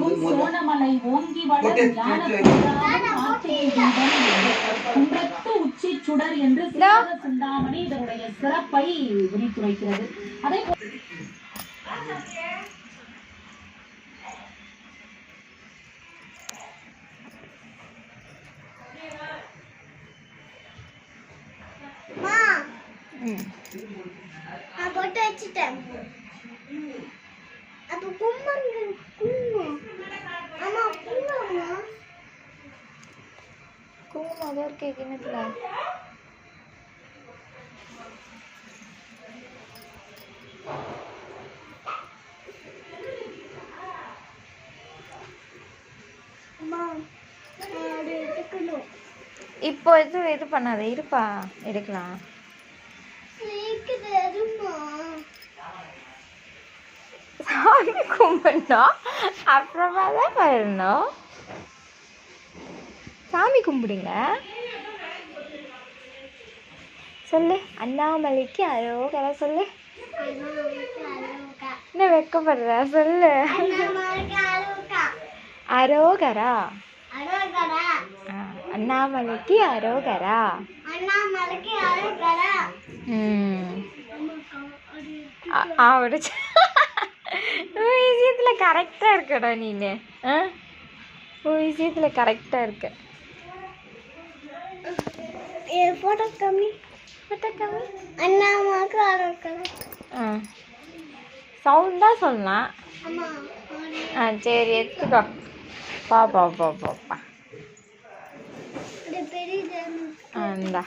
பொங்கும் சோனமலை ஓங்கி வளர் ஞான கார்த்திகை தீபம் குன்றத்து உச்சி சுடர் என்று சிந்தாமணி இதனுடைய சிறப்பை விரித்துரைக்கிறது. அதே போட்டு வச்சுட்டேன். அப்ப கும்பங்க குங்குமம் அம்மா குங்குமம் குங்குமம் அதோ இருக்கே கிணத்துல. இப்போ இது பண்ணாத, இருப்பா எடுக்கலாம். சாமி கும்பிடணும், அப்புறமா தான் வரணும். சாமி கும்பிடுங்க. சொல்லு, அண்ணாமலைக்கு அரோகரா சொல்லு. என்ன வெக்கப்படுற? சொல்லு, அரோகரா. அண்ணாமலைக்கு அரோகரா. அவரு விஷயத்துல கரெக்டா இருக்கடா நீனு. விஷயத்துல கரெக்டா இருக்க. போட்டோ கம்மி அண்ணாமலைக்கு அரோகரா. சவுண்டா சொல்லலாம். சரி எடுத்துக்கோ. பா பா பா பாப்பா. இந்தா